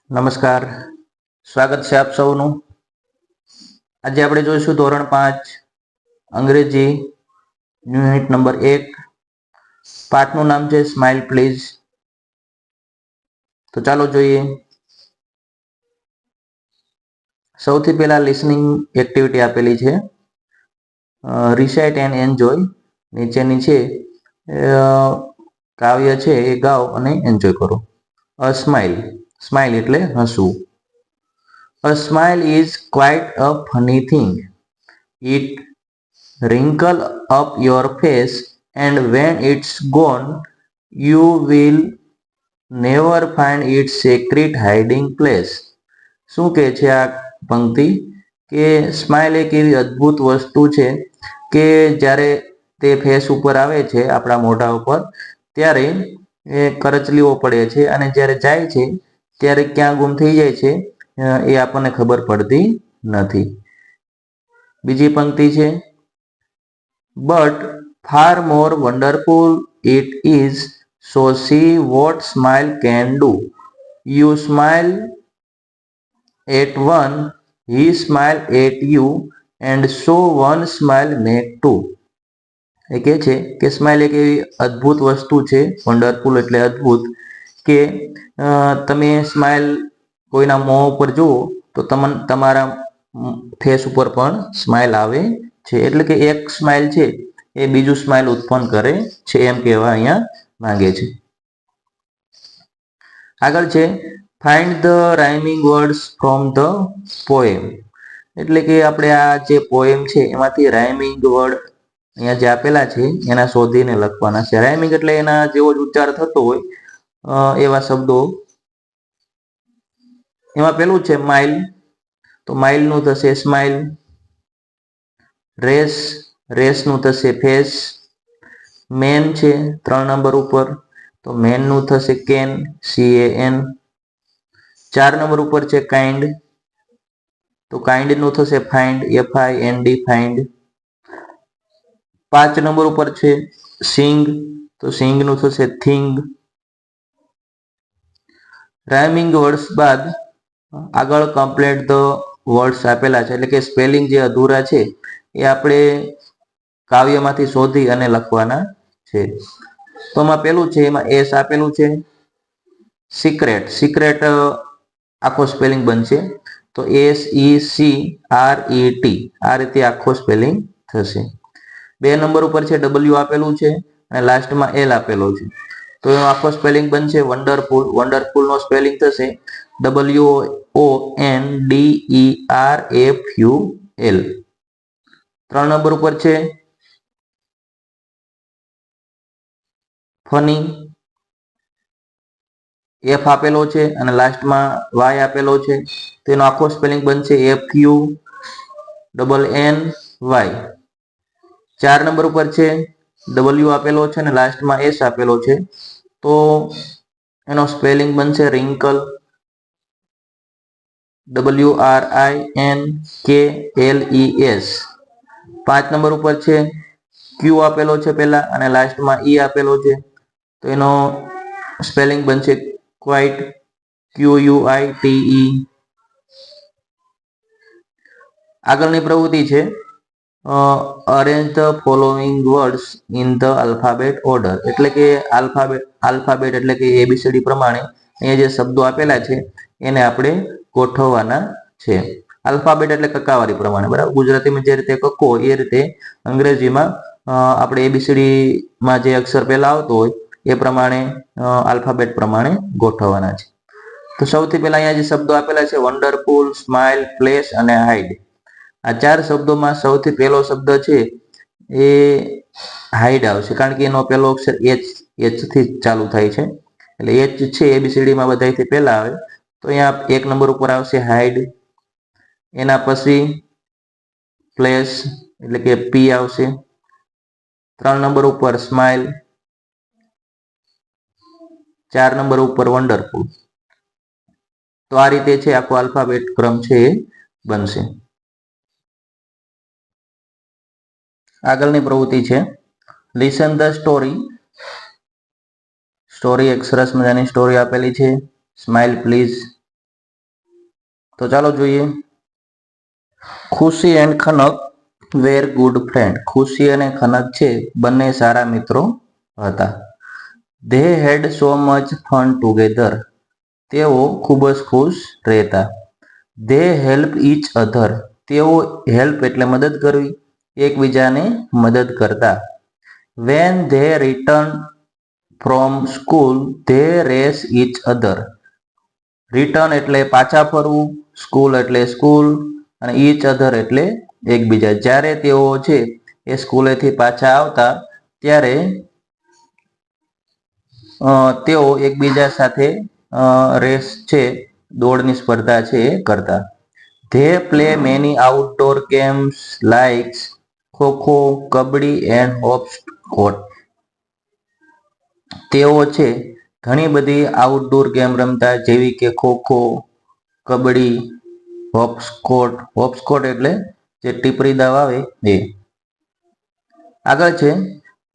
નમસ્કાર, સ્વાગત છે આપ સૌનું. આજે આપણે જોઈશું ધોરણ 5 અંગ્રેજી યુનિટ નંબર 1. પાઠનું નામ છે સ્માઇલ પ્લીઝ. તો ચાલો જોઈએ. સૌથી પહેલા લિસનિંગ એક્ટિવિટી આપેલી છે, રિસાઇટ એન્ડ એન્જોય. નીચેની છે કાવ્ય છે એ ગાઓ અને એન્જોય કરો. અ સ્માઇલ, સ્માઇલ એટલે હસવું. A smile is quite a funny thing. It wrinkles up your face, and when it's gone, you will never find its secret hiding place. શું કહે છે આ પંક્તિ? કે સ્માઇલ એક એવી અદ્ભુત વસ્તુ છે કે જ્યારે તે ફેસ ઉપર આવે છે, આપણા મોઢા ઉપર, ત્યારે એ કરચલીઓ પડે છે અને જ્યારે જાય છે ત્યારે ક્યાં ગુમ થઈ જાય છે એ આપણને ખબર પડતી નથી. બીજી પંક્તિ છે, but far more wonderful it is so see what smile can do. You smile at one, he smile at you, and so one smile make two. એ કહે છે કે સ્માઇલ એક એવી અદ્ભુત વસ્તુ છે, વન્ડરફુલ એટલે અદ્ભુત, કે તમે સ્માઇલ કોઈના મોં ઉપર જુઓ તો તમારા ફેસ ઉપર પણ સ્માઇલ આવે છે. એટલે કે એક સ્માઇલ છે એ બીજું સ્માઇલ ઉત્પન્ન કરે છે, એમ કહેવા અહીંયા માંગે છે. આગળ છે find the rhyming words from the poem. એટલે કે આપણે આ જે પોએમ છે એમાંથી રાઇમિંગ વર્ડ અહીંયા જે આપેલા છે એના શોધીને લખવાના છે. રાઇમિંગ એટલે એના જેવો જ ઉચ્ચાર થતો હોય એવા શબ્દો. એમાં પેલું છે માઇલ, તો માઇલ નું થશે સ્માઇલ. રેસ, રેસ નું થશે ફેસ. મેન છે 3 નંબર ઉપર, તો મેન નું થશે કેન, CAN. 4 નંબર ઉપર છે કાઇન્ડ, તો કાઇન્ડ નું થશે ફાઇન્ડ, FIND, ફાઇન્ડ. 5 નંબર ઉપર છે સિંગ, તો સિંગ નું થશે થિંગ. રાઇમિંગ વર્ડ્સ બાદ આગળ કમ્પ્લીટ ધ વર્ડ્સ આપેલા છે, એટલે કે સ્પેલિંગ જે અધૂરા છે એ આપણે કાવ્યમાંથી શોધી અને લખવાના છે. તો એમાં પેલું છે, એમાં એસ આપેલું છે સિક્રેટ. સિક્રેટ આખો સ્પેલિંગ બનશે, તો SECRET, આ રીતે આખો સ્પેલિંગ થશે. 2 નંબર ઉપર છે W આપેલું છે અને લાસ્ટમાં L આપેલો છે, તો એનો આખો સ્પેલિંગ બનશે વન્ડરફુલ. વન્ડરફુલ નો સ્પેલિંગ થશે WONDERFUL. 3 નંબર ઉપર છે ફની, F આપેલો છે અને લાસ્ટમાં Y આપેલો છે, તેનો આખો સ્પેલિંગ બનશે FUNNY. 4 નંબર ઉપર છે W આપેલો છે અને લાસ્ટમાં S આપેલો છે, તો એનો સ્પેલિંગ બનશે રિંકલ, WRINKLES. 5 નંબર ઉપર છે Q આપેલો છે પહેલા અને લાસ્ટમાં E આપેલો છે, તો એનો સ્પેલિંગ બનશે ક્વાઇટ, QUITE. આગળની પ્રવૃત્તિ છે arrange the following words in the alphabet order. એટલે કે આલ્ફાબેટ એટલે કે ABCD પ્રમાણે અહીંયા જે શબ્દો આપેલા છે એને આપણે ગોઠવવાના છે. આલ્ફાબેટ એટલે કકાવારી પ્રમાણે, બરાબર. ગુજરાતીમાં જે રીતે કક્કો હોય એ રીતે અંગ્રેજીમાં આપણે ABCD માં જે અક્ષર પહેલા આવતો હોય એ પ્રમાણે આલ્ફાબેટ પ્રમાણે ગોઠવવાના છે. તો સૌથી પહેલા અહીંયા જે શબ્દો આપેલા છે વન્ડરફુલ, સ્માઇલ, પ્લેસ અને હાઇડ. આ 4 શબ્દોમાં સૌથી પહેલો શબ્દ છે એ હાઇડ આવશે, કારણ કે એનો પહેલો અક્ષર H થી ચાલુ થાય છે, એટલે H છે ABCD માં બધાથી પહેલા આવે, તો અહીંયા 1 નંબર ઉપર આવશે હાઇડ. એના પછી પ્લેસ એટલે કે P આવશે. 3 નંબર ઉપર સ્માઇલ. 4 નંબર ઉપર વન્ડરફુલ. તો આ રીતે છે આખો આલ્ફાબેટ ક્રમ છે એ બનશે. આગળની પ્રવૃત્તિ છે લિસન ધ સ્ટોરી. સ્ટોરી એક સરસ મજાની સ્ટોરી આપેલી છે, સ્માઇલ પ્લીઝ. તો ચાલો જોઈએ. Khushi and Khanak were good friend. Khushi અને ખનક છે બંને સારા મિત્રો હતા. They had so much fun together. તેઓ ખૂબ જ ખુશ રહેતા. They help each other. તેઓ હેલ્પ એટલે મદદ કરવી, એકબીજાને મદદ કરતા. When they return from school they race each other. Return એટલે પાછા ફરવું, સ્કૂલ એટલે સ્કૂલ, અને ઈચ અધર એટલે એકબીજા. જ્યારે તેઓ છે એ સ્કૂલેથી પાછા આવતા ત્યારે તેઓ એકબીજા સાથે રેસ છે, દોડની સ્પર્ધા છે એ કરતા. They play many outdoor games likes kho kho, kabaddi and hopscotch. તેઓ છે ઘણી બધી આઉટડોર ગેમ રમતા, જેવી કે ખોખો, કબડ્ડી, હોપસ્કોચ. હોપસ્કોચ એટલે જે ટીપરી દાવ આવે એ. આગળ છે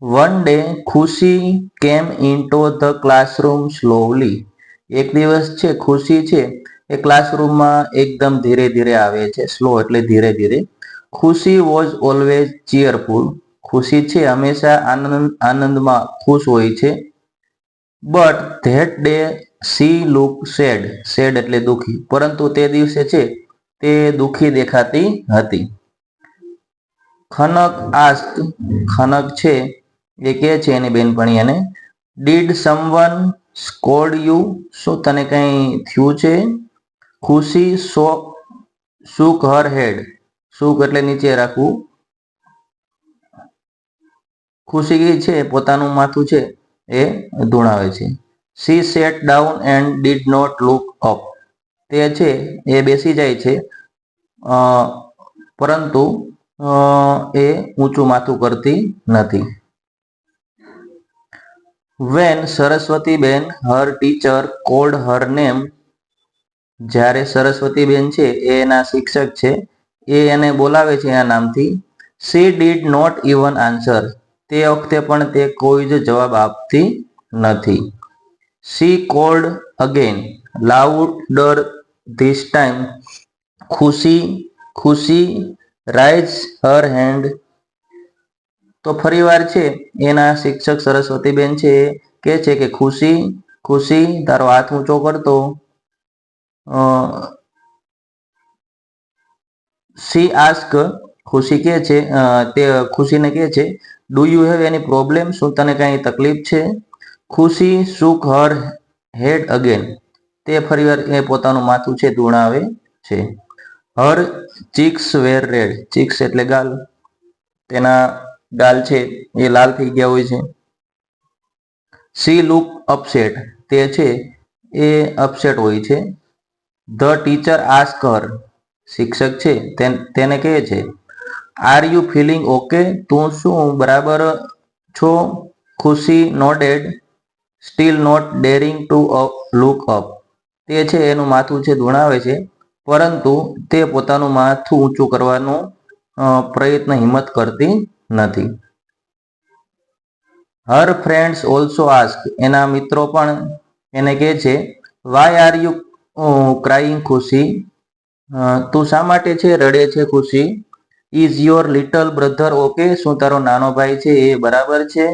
વન ડે ખુશી કેમ ઇન્ટો ધ ક્લાસરૂમ સ્લોલી. એક દિવસ છે ખુશી છે એ ક્લાસરૂમમાં એકદમ ધીરે ધીરે આવે છે. સ્લો એટલે ધીરે ધીરે. ખુશી વોઝ ઓલવેઝ ચીયરફુલ. ખુશી છે હંમેશા આનંદમાં ખુશ હોય છે. But that day she look sad. Sad એટલે દુઃખી. પરંતુ તે દિવસે છે તે દુઃખી દેખાતી હતી. ખનક આસ્ક. ખનક છે એ કહે છે એની બેનપણી એને, ડીડ સમવન સ્કોલ્ડ યુ. શું તને કઈ થયું છે? ખુશી શૂક હર હેડ. શૂક એટલે નીચે રાખવું. ખુશી ગઈ છે પોતાનું માથું છે એ ધૂણાવે છે. She sat down and did not look up. તે છે એ બેસી જાય છે પરંતુ એ ઊંચું માથું કરતી નથી. વેન સરસ્વતીબેન હર ટીચર કોલ્ડ હર નેમ. જ્યારે સરસ્વતીબેન છે એ એના શિક્ષક છે એ એને બોલાવે છે એના નામથી. She did not even answer. તે વખતે પણ તે કોઈ જ જવાબ આપતી નથી. She called again louder this time. Khushi raise her hand. તો ફરીવાર છે એના શિક્ષક સરસ્વતીબેન છે એ કહે છે કે ખુશી તારો હાથ ઊંચો કરતો. C ask. ખુશી કહે છે તે ખુશીને કહે છે, do you have any problem. શું તને કઈ તકલીફ છે? ખુશી શૂક હર હેડ અગેન. તે ફરીવાર એ પોતાનું માથું છે ધૂણાવે છે. હર ચીક્સ વેર રેડ. ચીક્સ એટલે ગાલ. તેના ગાલ છે એ લાલ થઈ ગયા હોય છે. C look upset. તે છે એ અપસેટ હોય છે. ધ ટીચર આસ્ક હર. શિક્ષક છે તેને કહે છે, આર યુ ફીલિંગ ઓકે. તું શું બરાબર છો? Khushi nodded still not daring to look up. તે છે એનું માથું છે ધૂણાવે છે પરંતુ તે પોતાનું માથું ઊંચું કરવાનો પ્રયત્ન હિંમત કરતી નથી. Her friends also ask. એના મિત્રો પણ એને કહે છે, વાય આર યુ ક્રાઇંગ ખુશી. તું શા માટે છે રડે છે Khushi? Is your little brother okay. શું તારો નાનો ભાઈ છે એ બરાબર છે?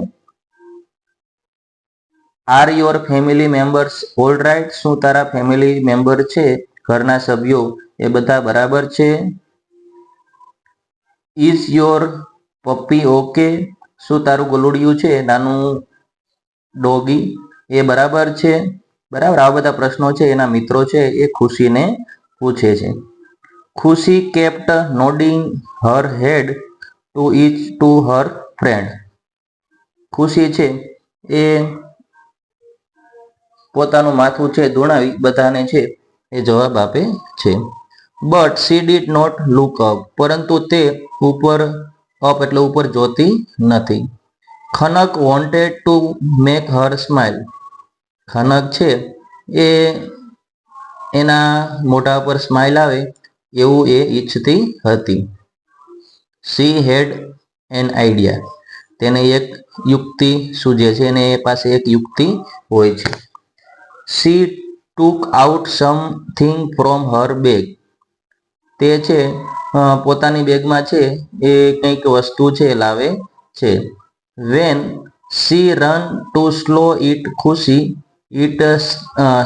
Are your family members all right. શું તારા ફેમિલી મેમ્બર છે ઘરના સભ્યો એ બધા બરાબર છે? Is your puppy okay. શું તારું ગલુડિયું છે નાનું ડોગી એ બરાબર છે? બરાબર. આ બધા પ્રશ્નો છે એના મિત્રો છે એ ખુશીને પૂછે છે. Khushi kept nodding her head to her friend. Khushi છે એ પોતાનું માથું છે ધૂણાવી બધાને છે એ જવાબ આપે છે. But she did not look up. પરંતુ તે ઉપર અપ એટલે ઉપર જોતી નથી. Khanak wanted to make her smile. Khanak છે એ એના મોઢા પર સ્માઇલ આવે એવું એ ઈચ્છતી હતી. She had an idea. તેને એક યુક્તિ સૂઝે છે અને એ પાસે એક યુક્તિ હોય છે. C took out something from her bag. તે છે પોતાની બેગમાં છે એ કંઈક વસ્તુ છે લાવે છે. When she ran to slow it Khushi it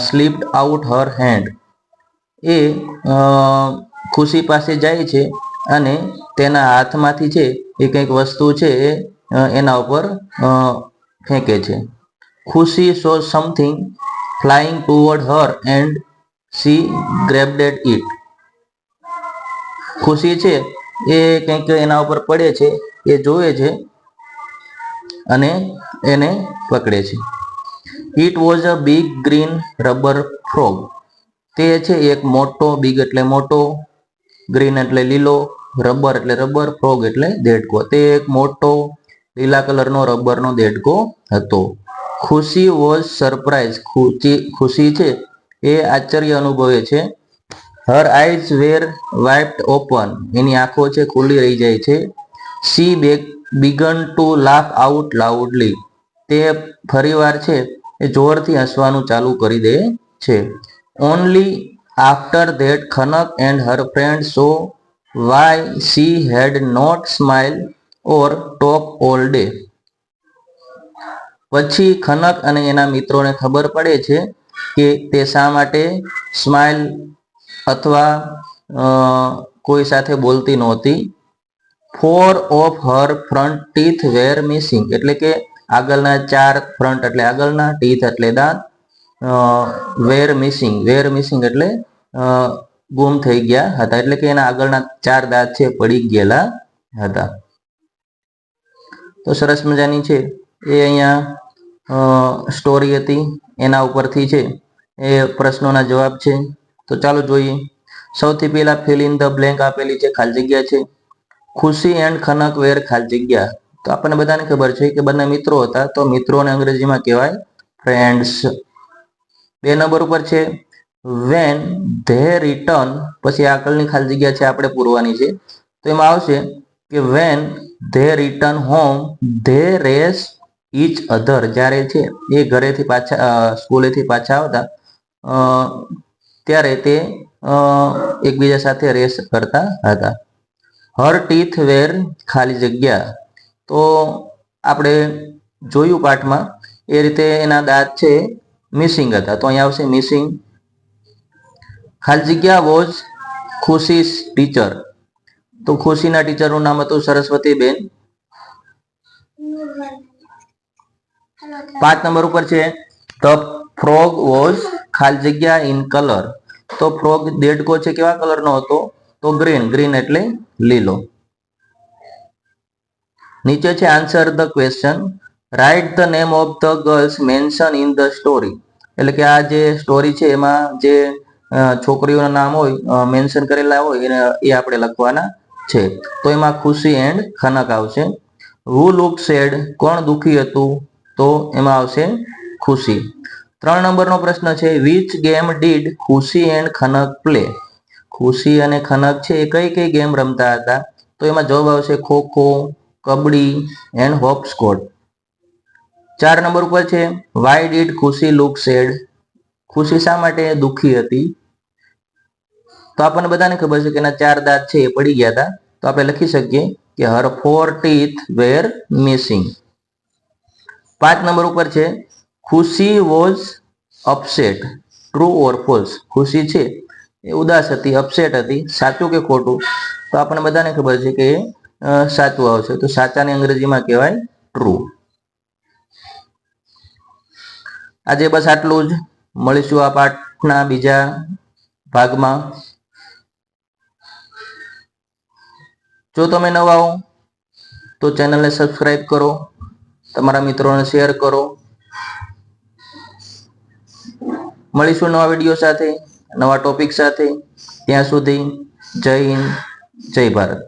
slipped out her hand. એ ખુશી પાસે જાય છે અને તેના હાથમાંથી છે એ કંઈક વસ્તુ છે એ એના ઉપર ફેંકે છે. Khushi saw something flying toward her and she grabbed it. Khushi છે એ કંઈક એના ઉપર પડે છે એ જોવે છે અને એને પકડે છે. It was a big green rubber frog. તે છે એક મોટો, બિગ એટલે મોટો, ગ્રીન એટલે લીલો, રબર એટલે રબર, ફ્રોગ એટલે દેડકો. તે એક મોટો લીલા કલરનો રબરનો દેડકો હતો. ખુશી વોઝ સરપ્રાઇઝ. ખુશી છે એ આશ્ચર્ય અનુભવે છે. હર આઈઝ વેર વાઇપ્ડ ઓપન. એની આંખો છે ખુલ્લી રહી જાય છે. She began to laugh out loudly. તે ફરીવાર છે એ જોરથી હસવાનું ચાલુ કરી દે છે. Only after that Khanak and her friend so why she had not smile or talk all day. પછી ખનક અને એના મિત્રોને ખબર પડે છે કે તે શા માટે સ્માઇલ અથવા કોઈ સાથે બોલતી નહોતી. Four of her front teeth were missing. એટલે કે આગળના 4 ફ્રન્ટ એટલે આગળના, ટીથ એટલે દાંત, વેર મિસિંગ. વેર મિસિંગ એટલે ગુમ થઈ ગયા હતા. એટલે કે એના આગળના 4 દાંત છે પડી ગયેલા હતા. તો સરસ મજાની છે એ અહીંયા સ્ટોરી હતી, એના ઉપરથી છે એ પ્રશ્નોના જવાબ છે. તો ચાલો જોઈએ. સૌથી પહેલા ફિલ ઇન ધ બ્લેન્ક આપેલી છે, ખાલી જગ્યા છે. ખુશી એન્ડ ખનક વેર ખાલી જગ્યા. તો આપણને બધાને ખબર છે કે બંને મિત્રો હતા, તો મિત્રોને અંગ્રેજીમાં કહેવાય ફ્રેન્ડ્સ. 2 નંબર ઉપર છે વેન ધે રિટર્ન. પછી આગળની ખાલી જગ્યા છે આપણે પૂરવાની છે. તો એમાં આવશે કે when they return home they race each other. જ્યારે છે એ ઘરેથી પાછા સ્કૂલેથી પાછા આવતા ત્યારે તે એકબીજા સાથે રેસ કરતા હતા. હર ટીથ વેર ખાલી જગ્યા. તો આપણે જોયું પાઠમાં એ રીતે એના દાંત છે મિસિંગ હતા, તો અહીંયા આવશે મિસિંગ. ખાલી જગ્યા વોઝ ખુશી ટીચર. તો ખુશીના ટીચરનું નામ હતું સરસ્વતીબેન. 5 નંબર ઉપર છે ધ ફ્રોગ વોઝ ખાલી જગ્યા ઇન કલર. તો ફ્રોગ દેડકો છે કેવા કલરનો હતો? તો ગ્રીન. ગ્રીન એટલે લીલો. નીચે છે answer the question. Write the name of the girls mention in the story. એટલે કે આ જે સ્ટોરી છે એમાં જે છોકરીઓના નામ હોય મેન્શન કરેલા હોય એ આપણે લખવાના છે. તો એમાં ખુશી એન્ડ ખનક આવશે. હુ લુક સેડ. કોણ દુખી હતું? તો એમાં આવશે ખુશી. 3 નંબરનો પ્રશ્ન છે વિચ ગેમ ડીડ ખુશી એન્ડ ખનક પ્લે. ખુશી અને ખનક છે એ કઈ કઈ ગેમ રમતા હતા? તો એમાં જવાબ આવશે kho kho, kabaddi and Hopscotch. 4 number ઉપર છે વાય ડીડ ખુશી લુક સેડ. ખુશી શા માટે દુખી હતી? તો આપણને બધાને ખબર છે કે એના 4 દાંત છે એ પડી ગયા હતા. તો આપણે લખી શકીએ કે હર 4 ટીથ વેર મિસિંગ. 5 નંબર ઉપર છે ખુશી was upset. True or false. ખુશી છે એ ઉદાસ હતી, અપસેટ હતી. સાચું કે ખોટું? તો આપણને બધાને ખબર છે કે સાચું આવશે. તો સાચાને અંગ્રેજીમાં કહેવાય ટ્રુ. આજે બસ આટલું જ. મળીશું આ પાઠના બીજા ભાગમાં. જો તમે નવા હો તો ચેનલને સબસ્ક્રાઇબ કરો, તમારા મિત્રોને શેર કરો. મળીશું નવા વિડીયો સાથે, નવા ટોપિક સાથે. ત્યાં સુધી જય હિન્દ, જય ભારત.